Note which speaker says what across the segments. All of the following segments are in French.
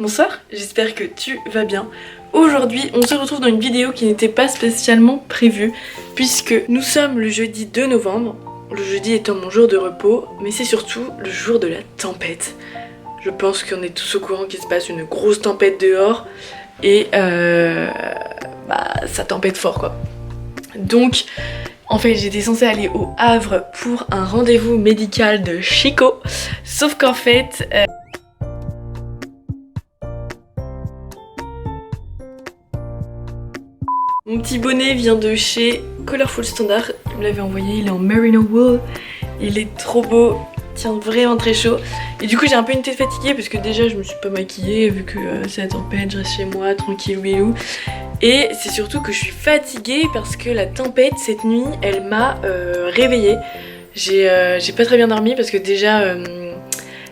Speaker 1: Bonsoir, j'espère que tu vas bien. Aujourd'hui, on se retrouve dans une vidéo qui n'était pas spécialement prévue puisque nous sommes le jeudi 2 novembre, le jeudi étant mon jour de repos, mais c'est surtout le jour de la tempête. Je pense qu'on est tous au courant qu'il se passe une grosse tempête dehors et ça tempête fort quoi. Donc, en fait, j'étais censée aller au Havre pour un rendez-vous médical de Chico, sauf qu'en fait... Mon petit bonnet vient de chez Colorful Standard, il me l'avait envoyé, il est en merino wool, il est trop beau, il tient vraiment très chaud. Et du coup j'ai un peu une tête fatiguée parce que déjà je me suis pas maquillée vu que c'est la tempête, je reste chez moi tranquille ouilou. Et c'est surtout que je suis fatiguée parce que la tempête cette nuit elle m'a réveillée. J'ai pas très bien dormi parce que déjà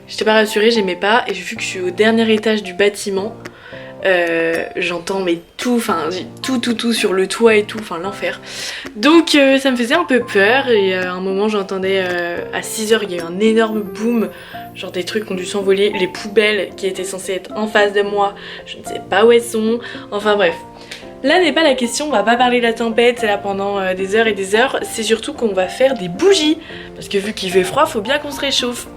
Speaker 1: j'étais pas rassurée, j'aimais pas, et vu que je suis au dernier étage du bâtiment, j'entends mais tout sur le toit et tout, enfin l'enfer. Donc ça me faisait un peu peur et à un moment j'entendais à 6h il y a eu un énorme boom, genre des trucs qui ont dû s'envoler, les poubelles qui étaient censées être en face de moi, je ne sais pas où elles sont, enfin bref. Là n'est pas la question, on va pas parler de la tempête là pendant des heures et des heures, c'est surtout qu'on va faire des bougies, parce que vu qu'il fait froid, faut bien qu'on se réchauffe.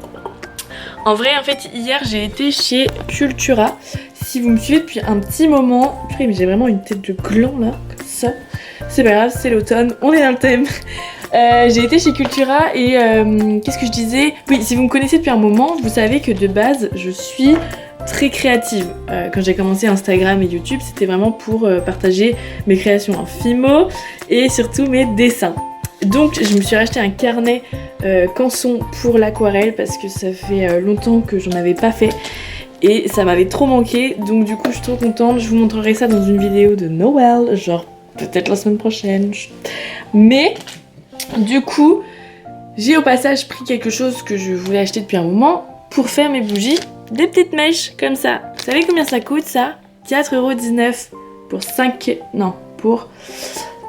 Speaker 1: En vrai, en fait, hier j'ai été chez Cultura. Si vous me suivez depuis un petit moment, mais j'ai vraiment une tête de gland là, comme ça. C'est pas grave, c'est l'automne, on est dans le thème. J'ai été chez Cultura et qu'est-ce que je disais? Oui, si vous me connaissez depuis un moment, vous savez que de base, je suis très créative. Quand j'ai commencé Instagram et YouTube, c'était vraiment pour partager mes créations en Fimo et surtout mes dessins. Donc je me suis racheté un carnet Canson pour l'aquarelle parce que ça fait longtemps que j'en avais pas fait et ça m'avait trop manqué, donc du coup je suis trop contente. Je vous montrerai ça dans une vidéo de Noël, genre peut-être la semaine prochaine. Mais du coup j'ai au passage pris quelque chose que je voulais acheter depuis un moment pour faire mes bougies, des petites mèches comme ça. Vous savez combien ça coûte ça? 4,19€ pour 5... non, pour...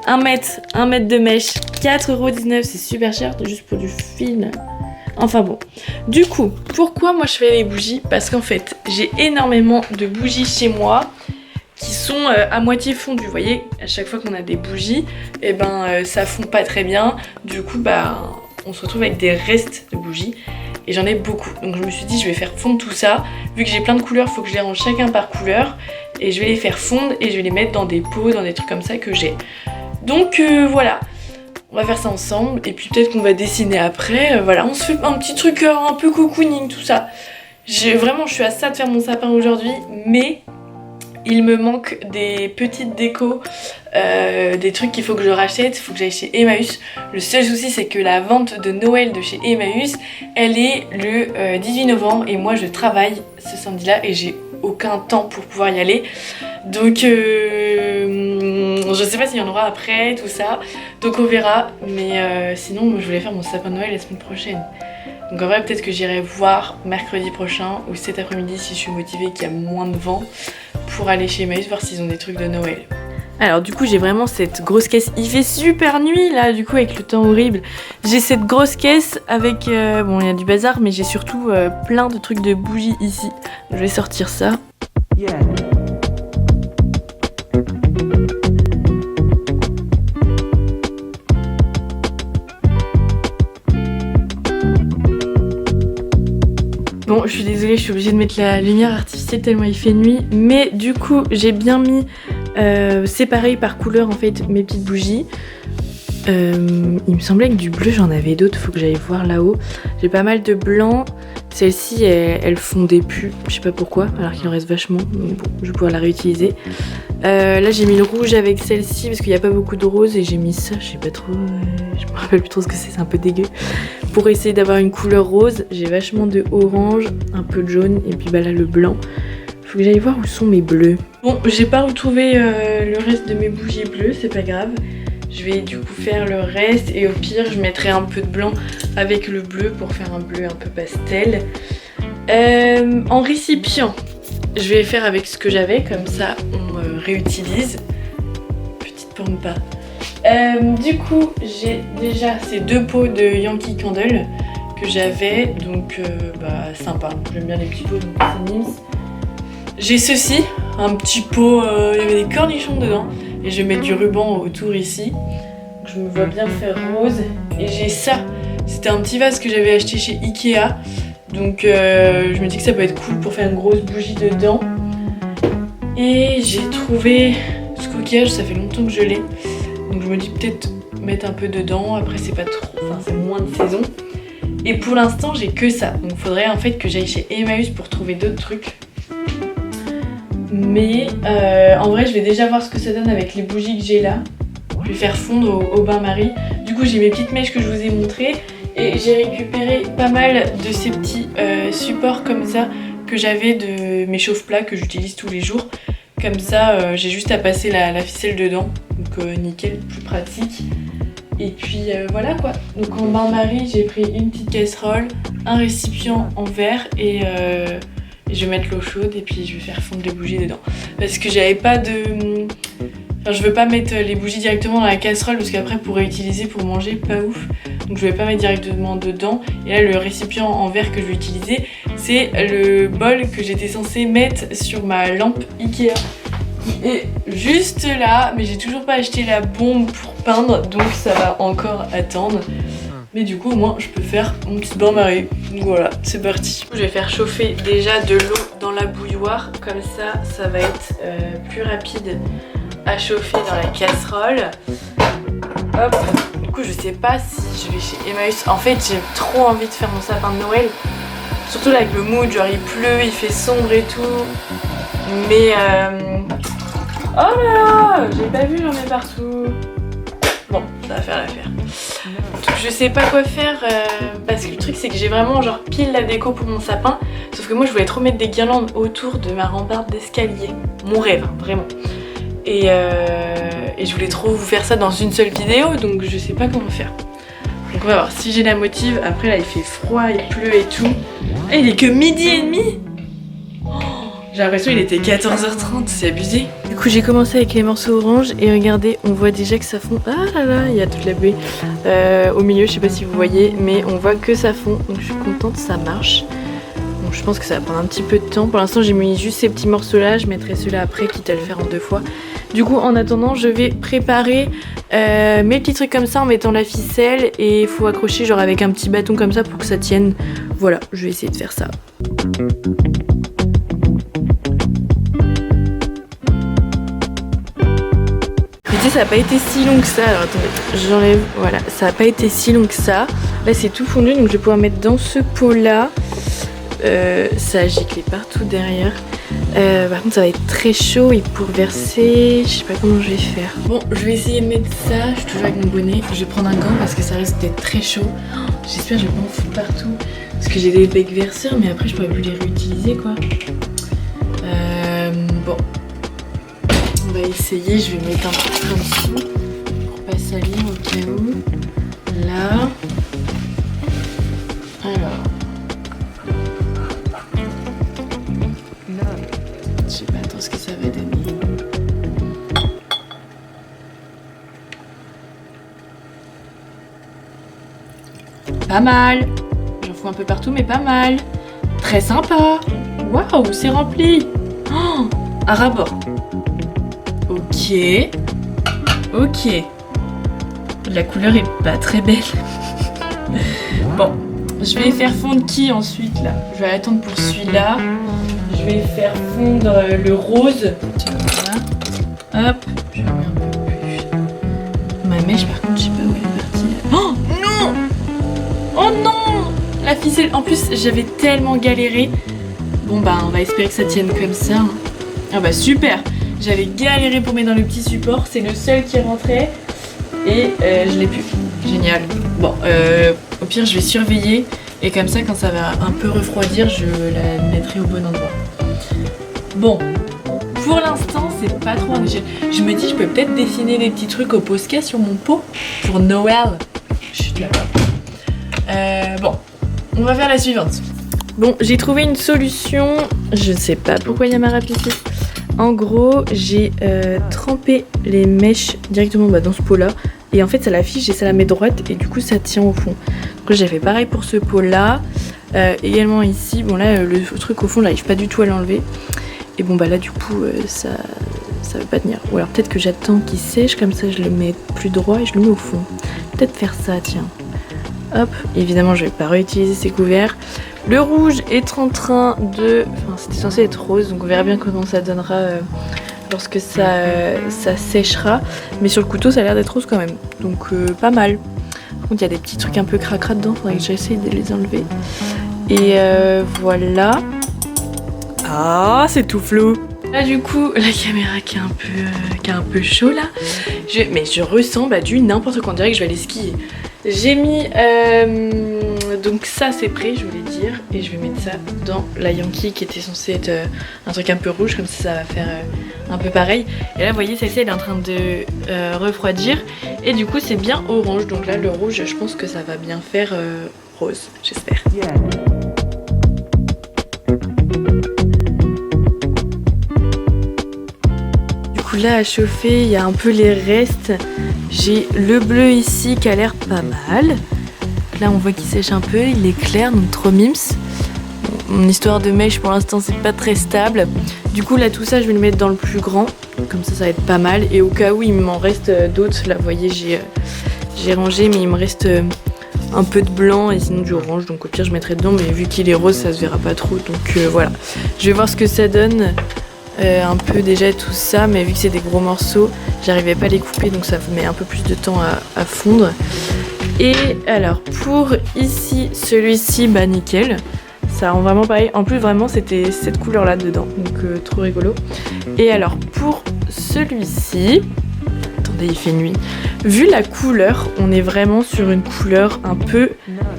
Speaker 1: 1 mètre de mèche, 4,19€, c'est super cher, juste pour du fil. Enfin bon. Du coup, pourquoi moi je fais les bougies? Parce qu'en fait, j'ai énormément de bougies chez moi qui sont à moitié fondues. Vous voyez, à chaque fois qu'on a des bougies, et ça fond pas très bien. Du coup, on se retrouve avec des restes de bougies. Et j'en ai beaucoup. Donc je me suis dit, je vais faire fondre tout ça. Vu que j'ai plein de couleurs, il faut que je les range chacun par couleur. Et je vais les faire fondre et je vais les mettre dans des pots, dans des trucs comme ça que j'ai. Donc voilà, on va faire ça ensemble et puis peut-être qu'on va dessiner après, voilà, on se fait un petit truc un peu cocooning, tout ça. Je suis à ça de faire mon sapin aujourd'hui, mais il me manque des petites décos, des trucs qu'il faut que je rachète, il faut que j'aille chez Emmaüs. Le seul souci c'est que la vente de Noël de chez Emmaüs, elle est le 18 novembre et moi je travaille ce samedi-là et j'ai aucun temps pour pouvoir y aller. Donc je sais pas s'il y en aura après, tout ça. Donc on verra. Mais sinon je voulais faire mon sapin de Noël la semaine prochaine. Donc en vrai peut-être que j'irai voir mercredi prochain ou cet après-midi si je suis motivée et qu'il y a moins de vent pour aller chez Emmaüs voir s'ils ont des trucs de Noël. Alors du coup j'ai vraiment cette grosse caisse, il fait super nuit là du coup avec le temps horrible. J'ai cette grosse caisse avec, bon il y a du bazar mais j'ai surtout plein de trucs de bougies ici. Je vais sortir ça. Yeah. Bon, je suis désolée, je suis obligée de mettre la lumière artificielle tellement il fait nuit. Mais du coup, j'ai bien mis séparé par couleur en fait mes petites bougies. Il me semblait que du bleu, j'en avais d'autres, faut que j'aille voir là-haut. J'ai pas mal de blanc. Celle-ci, elle fondait plus, je sais pas pourquoi, alors qu'il en reste vachement. Mais bon, je vais pouvoir la réutiliser. Là, j'ai mis le rouge avec celle-ci parce qu'il n'y a pas beaucoup de rose et j'ai mis ça, je sais pas trop, je me rappelle plus trop ce que c'est un peu dégueu. Pour essayer d'avoir une couleur rose, j'ai vachement de orange, un peu de jaune et puis là le blanc. Faut que j'aille voir où sont mes bleus. Bon, j'ai pas retrouvé le reste de mes bougies bleues, c'est pas grave. Je vais du coup faire le reste et au pire je mettrai un peu de blanc avec le bleu pour faire un bleu un peu pastel. En récipient, je vais faire avec ce que j'avais, comme ça on réutilise. Petite pampa. Du coup j'ai déjà ces 2 pots de Yankee Candle que j'avais, donc sympa. J'aime bien les petits pots, donc c'est Nims. j'ai ceci, un petit pot, il y avait des cornichons dedans. Et je vais mettre du ruban autour ici. Donc je me vois bien faire rose. Et j'ai ça, c'était un petit vase que j'avais acheté chez Ikea. Donc je me dis que ça peut être cool pour faire une grosse bougie dedans. Et j'ai trouvé ce coquillage, ça fait longtemps que je l'ai. Donc je me dis peut-être mettre un peu dedans, après c'est pas trop, enfin c'est moins de saison. Et pour l'instant j'ai que ça, donc faudrait en fait que j'aille chez Emmaüs pour trouver d'autres trucs. Mais en vrai je vais déjà voir ce que ça donne avec les bougies que j'ai là. Je vais faire fondre au bain-marie. Du coup j'ai mes petites mèches que je vous ai montrées. Et j'ai récupéré pas mal de ces petits supports comme ça que j'avais de mes chauffe-plats que j'utilise tous les jours. Comme ça j'ai juste à passer la ficelle dedans. Donc nickel, plus pratique. Et puis voilà quoi. Donc en bain-marie j'ai pris une petite casserole, un récipient en verre et je vais mettre l'eau chaude et puis je vais faire fondre les bougies dedans. Parce que j'avais pas de... Enfin je veux pas mettre les bougies directement dans la casserole parce qu'après pour réutiliser pour manger, pas ouf. Donc je vais pas mettre directement dedans. Et là le récipient en verre que je vais utiliser, c'est le bol que j'étais censée mettre sur ma lampe Ikea. Qui est juste là, mais j'ai toujours pas acheté la bombe pour peindre, donc ça va encore attendre. Mais du coup au moins je peux faire mon petit bain-marie. Donc voilà, c'est parti. Je vais faire chauffer déjà de l'eau dans la bouilloire, comme ça va être plus rapide à chauffer dans la casserole. Hop. Du coup je sais pas si je vais chez Emmaüs. En fait j'ai trop envie de faire mon sapin de Noël. Surtout là avec le mood, genre il pleut, il fait sombre et tout. Mais oh là là, j'ai pas vu, j'en ai partout. Bon, ça va faire l'affaire. Donc je sais pas quoi faire parce que le truc c'est que j'ai vraiment genre pile la déco pour mon sapin. Sauf que moi je voulais trop mettre des guirlandes autour de ma rambarde d'escalier. Mon rêve, vraiment. Et je voulais trop vous faire ça dans une seule vidéo, donc je sais pas comment faire. Donc on va voir si j'ai la motive. Après là il fait froid, il pleut et tout. Et il est que 12h30. J'ai l'impression qu'il était 14h30, c'est abusé. Du coup j'ai commencé avec les morceaux orange et regardez, on voit déjà que ça fond. Ah là là, il y a toute la buée au milieu, je sais pas si vous voyez, mais on voit que ça fond. Donc je suis contente, ça marche. Donc je pense que ça va prendre un petit peu de temps. Pour l'instant j'ai mis juste ces petits morceaux là, je mettrai ceux-là après, quitte à le faire en 2 fois. Du coup en attendant je vais préparer mes petits trucs comme ça en mettant la ficelle. Et il faut accrocher genre avec un petit bâton comme ça pour que ça tienne. Voilà, je vais essayer de faire ça. Ça n'a pas été si long que ça. Alors attendez, j'enlève. Voilà, ça n'a pas été si long que ça. Là c'est tout fondu, donc je vais pouvoir mettre dans ce pot là. Ça a giclé partout derrière. Par contre ça va être très chaud et pour verser, je sais pas comment je vais faire. Bon, je vais essayer de mettre ça. Je suis toujours avec mon bonnet. Je vais prendre un gant parce que ça risque d'être très chaud. J'espère que je vais pas en foutre partout. Parce que j'ai des becs verseurs, mais après je pourrais plus les réutiliser quoi. Bon. On va essayer, je vais mettre un peu comme dessous pour pas salir au cas où. Là. Alors. Je sais pas trop ce que ça va donner. Pas mal. J'en fous un peu partout mais pas mal. Très sympa. Waouh, c'est rempli. Oh, à ras-bord. Ok, ok. La couleur est pas très belle. Bon, je vais faire fondre qui ensuite là? Je vais attendre pour celui-là. Je vais faire fondre le rose. Tiens, voilà. Hop, je mets un peu plus. Ma mèche par contre, je sais pas où elle est partie. Oh non! Oh non! La ficelle, en plus j'avais tellement galéré. Bon bah on va espérer que ça tienne comme ça. Ah bah super! J'avais galéré pour mettre dans le petit support, c'est le seul qui rentrait et je l'ai plus. Génial. Bon, au pire je vais surveiller et comme ça quand ça va un peu refroidir, je la mettrai au bon endroit. Bon, pour l'instant c'est pas trop un échec. Je me dis je peux peut-être dessiner des petits trucs au Posca sur mon pot pour Noël. Chut là-bas. Bon, on va faire la suivante. Bon, j'ai trouvé une solution. Je ne sais pas pourquoi il y a ma râpe ici. En gros, j'ai trempé les mèches directement dans ce pot-là. Et en fait, ça l'affiche et ça la met droite. Et du coup, ça tient au fond. Donc j'ai fait pareil pour ce pot-là. Également ici. Bon là, le truc au fond, j'arrive pas du tout à l'enlever. Et bon bah là du coup ça veut pas tenir. Ou alors peut-être que j'attends qu'il sèche, comme ça je le mets plus droit et je le mets au fond. Peut-être faire ça, tiens. Hop, évidemment je vais pas réutiliser ces couverts. Le rouge est en train de... Enfin c'était censé être rose, donc on verra bien comment ça donnera lorsque ça séchera. Mais sur le couteau ça a l'air d'être rose quand même, donc pas mal. Par contre il y a des petits trucs un peu cracra dedans, faudrait que j'essaye de les enlever. Et voilà. Ah, c'est tout flou. Là du coup la caméra qui est un peu chaud là. Mais je ressens du n'importe quoi, on dirait que je vais aller skier. J'ai mis donc ça c'est prêt, je voulais dire, et je vais mettre ça dans la Yankee qui était censée être un truc un peu rouge, comme ça va faire un peu pareil. Et là vous voyez celle-ci elle est en train de refroidir et du coup c'est bien orange, donc là le rouge je pense que ça va bien faire rose, j'espère. Là à chauffer, il y a un peu les restes. J'ai le bleu ici qui a l'air pas mal. Là on voit qu'il sèche un peu, il est clair, donc trop mims. Mon histoire de mèche pour l'instant c'est pas très stable. Du coup là tout ça je vais le mettre dans le plus grand, comme ça va être pas mal. Et au cas où il m'en reste d'autres, là vous voyez j'ai rangé mais il me reste un peu de blanc et sinon du orange, donc au pire je mettrai dedans, mais vu qu'il est rose ça se verra pas trop, donc voilà. Je vais voir ce que ça donne. Un peu déjà tout ça, mais vu que c'est des gros morceaux j'arrivais pas à les couper, donc ça met un peu plus de temps à fondre. Et alors pour ici celui-ci nickel, ça rend vraiment pareil, en plus vraiment c'était cette couleur là dedans, donc trop rigolo. Et alors pour celui-ci, attendez il fait nuit, vu la couleur on est vraiment sur une couleur un peu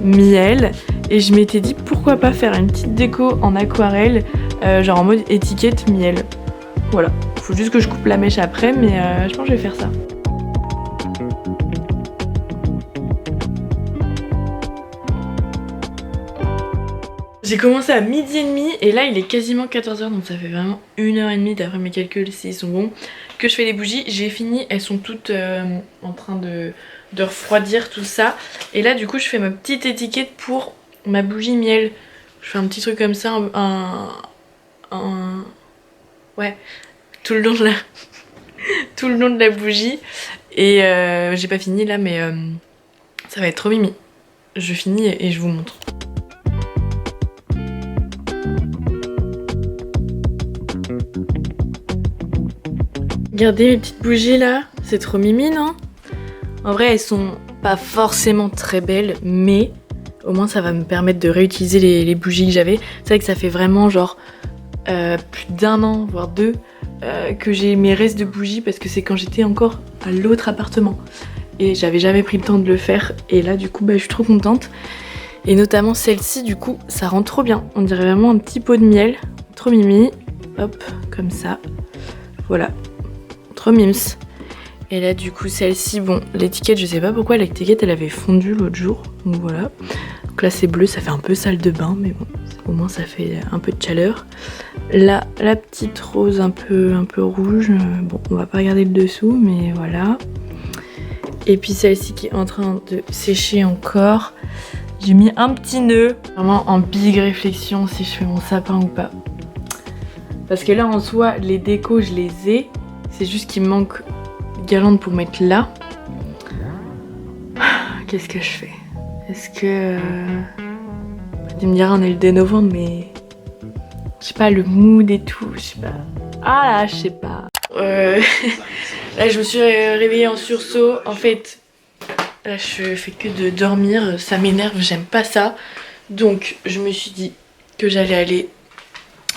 Speaker 1: miel, et je m'étais dit pourquoi pas faire une petite déco en aquarelle, genre en mode étiquette miel. Voilà, faut juste que je coupe la mèche après, mais je pense que je vais faire ça. J'ai commencé à 12h30 et là il est quasiment 14h, donc ça fait vraiment 1h30 d'après mes calculs s'ils sont bons que je fais les bougies. J'ai fini, elles sont toutes en train de refroidir tout ça, et là du coup je fais ma petite étiquette pour ma bougie miel. Je fais un petit truc comme ça, ouais, tout le long de la tout le long de la bougie. Et j'ai pas fini là, mais ça va être trop mimi. Je finis et je vous montre. Regardez mes petites bougies là, c'est trop mimi, non? En vrai elles sont pas forcément très belles, mais au moins ça va me permettre de réutiliser les bougies que j'avais. C'est vrai que ça fait vraiment genre plus d'1 an, voire 2, que j'ai mes restes de bougies, parce que c'est quand j'étais encore à l'autre appartement. Et j'avais jamais pris le temps de le faire, et là du coup je suis trop contente. Et notamment celle-ci du coup, ça rend trop bien. On dirait vraiment un petit pot de miel, trop mimi. Hop, comme ça, voilà, trop mims. Et là du coup celle-ci, bon l'étiquette je sais pas pourquoi l'étiquette elle avait fondu l'autre jour, donc voilà. Donc là c'est bleu, ça fait un peu salle de bain, mais bon au moins ça fait un peu de chaleur. Là la petite rose un peu rouge, bon on va pas regarder le dessous mais voilà. Et puis celle-ci qui est en train de sécher encore. J'ai mis un petit nœud, vraiment en big réflexion si je fais mon sapin ou pas. Parce que là en soi les décos je les ai, c'est juste qu'il me manque guirlande pour mettre là. Qu'est-ce que je fais? Est-ce que... Tu me diras on est le 2 novembre mais... Je sais pas, le mood et tout, je sais pas. Ah là, je sais pas. Là je me suis réveillée en sursaut. En fait, là je fais que de dormir, ça m'énerve, j'aime pas ça. Donc je me suis dit que j'allais aller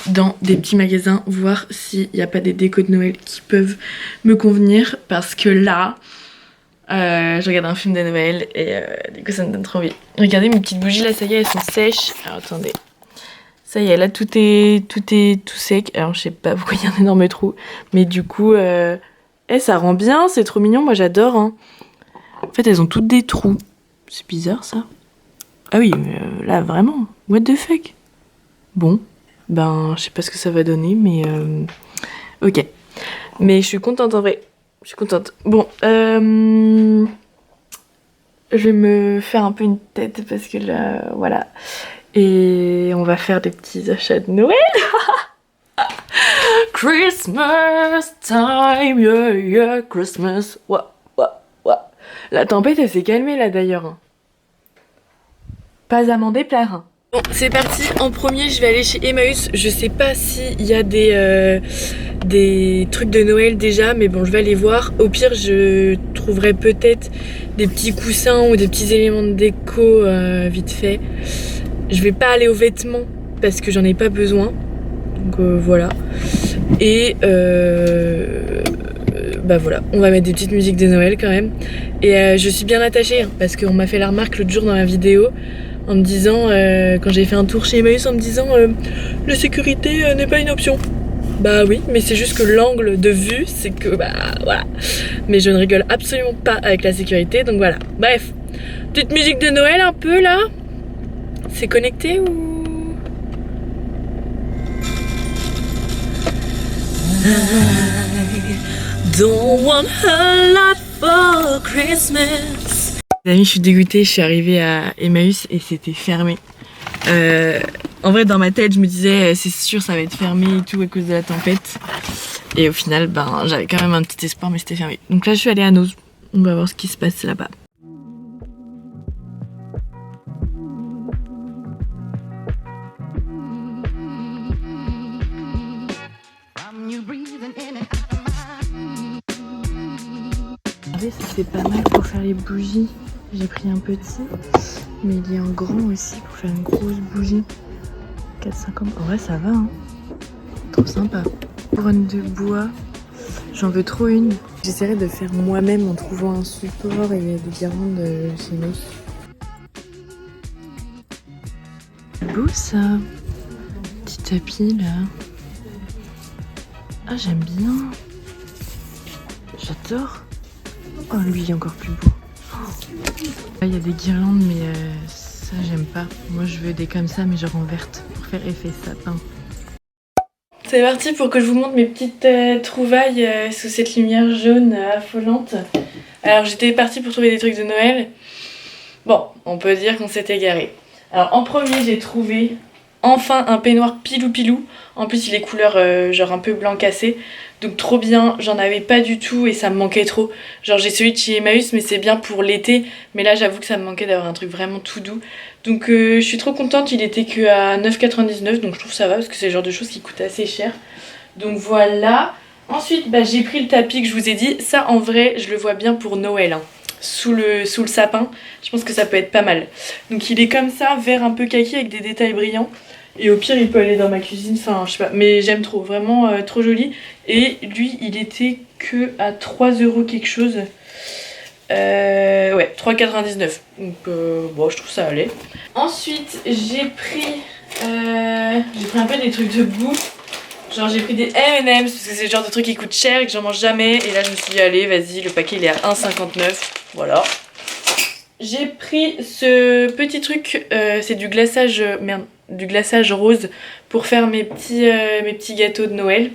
Speaker 1: dans des petits magasins voir s'il n'y a pas des décos de Noël qui peuvent me convenir, parce que là je regarde un film de Noël et du coup ça me donne trop envie. Regardez mes petites bougies là, ça y est elles sont sèches. Alors attendez, ça y est là tout sec. Alors je sais pas pourquoi il y a un énorme trou, mais du coup ça rend bien, c'est trop mignon, moi j'adore hein. En fait elles ont toutes des trous, c'est bizarre ça. Ah oui mais là vraiment, what the fuck. Bon ben je sais pas ce que ça va donner, mais ok. Mais je suis contente en vrai, je suis contente. Bon je vais me faire un peu une tête parce que là voilà. Et on va faire des petits achats de Noël. Christmas time, yeah, yeah, Christmas. Ouah, ouah, ouah. La tempête, elle s'est calmée là d'ailleurs. Hein. Pas à m'en déplaire. Hein. Bon, c'est parti. En premier, je vais aller chez Emmaüs. Je sais pas s'il y a des trucs de Noël déjà, mais bon, je vais aller voir. Au pire, je trouverai peut-être des petits coussins ou des petits éléments de déco vite fait. Je vais pas aller aux vêtements parce que j'en ai pas besoin. Donc voilà. Et bah voilà, on va mettre des petites musiques de Noël quand même. Et je suis bien attachée hein, parce qu'on m'a fait la remarque l'autre jour dans la vidéo en me disant, quand j'ai fait un tour chez Emmaüs, en me disant la sécurité n'est pas une option. Bah oui, mais c'est juste que l'angle de vue, c'est que bah voilà. Mais je ne rigole absolument pas avec la sécurité, donc voilà. Bref, petite musique de Noël un peu là. C'est connecté ou... I don't want a lot for Christmas. Les amis, je suis dégoûtée, je suis arrivée à Emmaüs et c'était fermé. En vrai, dans ma tête, je me disais, c'est sûr, ça va être fermé et tout à cause de la tempête. Et au final, ben, j'avais quand même un petit espoir, mais c'était fermé. Donc là, je suis allée à Noz. On va voir ce qui se passe là-bas. Ça c'est pas mal pour faire les bougies. J'ai pris un petit, mais il y a un grand aussi pour faire une grosse bougie. 4,50. En vrai ça va hein. Trop sympa. Couronne de bois. J'en veux trop une. J'essaierai de faire moi-même en trouvant un support et des guirlandes chez nous. C'est beau ça. Petit tapis là. Ah j'aime bien. J'adore. Oh lui il est encore plus beau. Là il y a des guirlandes mais ça j'aime pas. Moi je veux des comme ça mais genre en verte pour faire effet sapin. C'est parti pour que je vous montre mes petites trouvailles sous cette lumière jaune affolante. Alors j'étais partie pour trouver des trucs de Noël. Bon, on peut dire qu'on s'est égaré. Alors en premier j'ai trouvé enfin un peignoir pilou pilou. En plus il est couleur genre un peu blanc cassé. Donc trop bien, j'en avais pas du tout et ça me manquait trop. Genre j'ai celui de chez Emmaüs mais c'est bien pour l'été. Mais là j'avoue que ça me manquait d'avoir un truc vraiment tout doux. Donc je suis trop contente, il était que à 9,99 donc je trouve ça va parce que c'est le genre de choses qui coûtent assez cher. Donc voilà. Ensuite bah, j'ai pris le tapis que je vous ai dit. Ça en vrai je le vois bien pour Noël hein. Sous le sapin. Je pense que ça peut être pas mal. Donc il est comme ça, vert un peu kaki avec des détails brillants. Et au pire il peut aller dans ma cuisine, enfin je sais pas, mais j'aime trop, vraiment trop joli. Et lui il était que à 3 € quelque chose. Ouais, 3,99. Donc bon je trouve ça allait. Ensuite j'ai pris un peu des trucs de bouffe. Genre j'ai pris des M&M's parce que c'est le genre de truc qui coûte cher et que j'en mange jamais. Et là je me suis dit allez vas-y, le paquet il est à 1,59. Voilà. J'ai pris ce petit truc, c'est du glaçage, du glaçage rose pour faire mes petits gâteaux de Noël.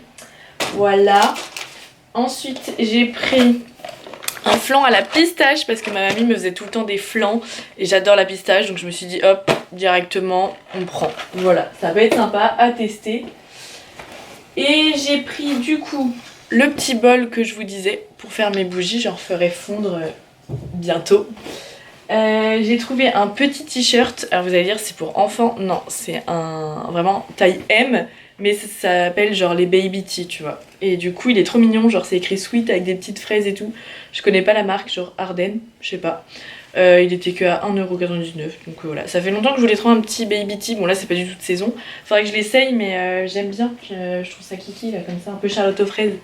Speaker 1: Voilà. Ensuite j'ai pris un flan à la pistache parce que ma mamie me faisait tout le temps des flans et j'adore la pistache donc je me suis dit hop, directement on prend. Voilà, ça va être sympa à tester. Et j'ai pris du coup le petit bol que je vous disais pour faire mes bougies, j'en ferai fondre bientôt. J'ai trouvé un petit t-shirt, alors vous allez dire c'est pour enfants, non c'est un vraiment taille M mais ça s'appelle genre les baby tee tu vois. Et du coup il est trop mignon, genre c'est écrit sweet avec des petites fraises et tout. Je connais pas la marque, genre Ardennes, je sais pas. Il était que à 1,99 € donc voilà. Ça fait longtemps que je voulais trouver un petit baby tee, bon là c'est pas du tout de saison. Faudrait que je l'essaye mais j'aime bien, je trouve ça kiki là comme ça, un peu Charlotte aux fraises.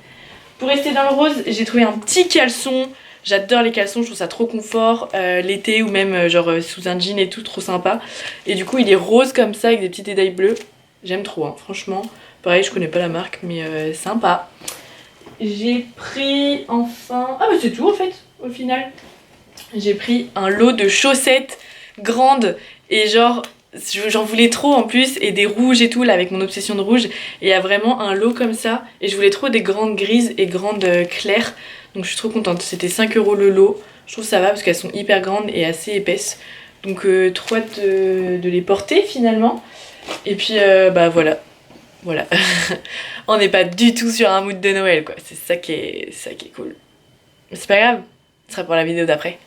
Speaker 1: Pour rester dans le rose, j'ai trouvé un petit caleçon. J'adore les caleçons, je trouve ça trop confort l'été ou même genre sous un jean et tout, trop sympa. Et du coup il est rose comme ça avec des petits détails bleus. J'aime trop hein, franchement. Pareil je connais pas la marque mais sympa. J'ai pris enfin... Ah bah c'est tout en fait au final. J'ai pris un lot de chaussettes grandes et genre... J'en voulais trop en plus et des rouges et tout là avec mon obsession de rouge. Et il y a vraiment un lot comme ça et je voulais trop des grandes grises et grandes claires. Donc je suis trop contente, c'était 5 € le lot. Je trouve ça va parce qu'elles sont hyper grandes et assez épaisses. Donc trop hâte de les porter finalement. Et puis bah voilà. Voilà. On n'est pas du tout sur un mood de Noël, quoi. C'est ça qui est cool. Mais c'est pas grave, ce sera pour la vidéo d'après.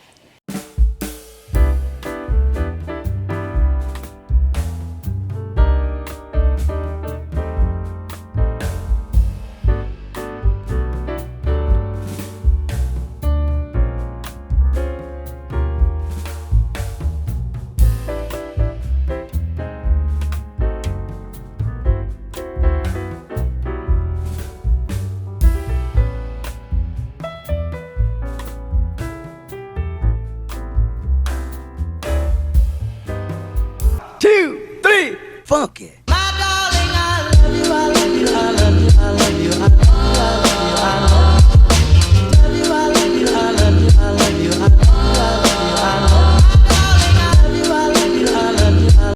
Speaker 2: Two, three, funky.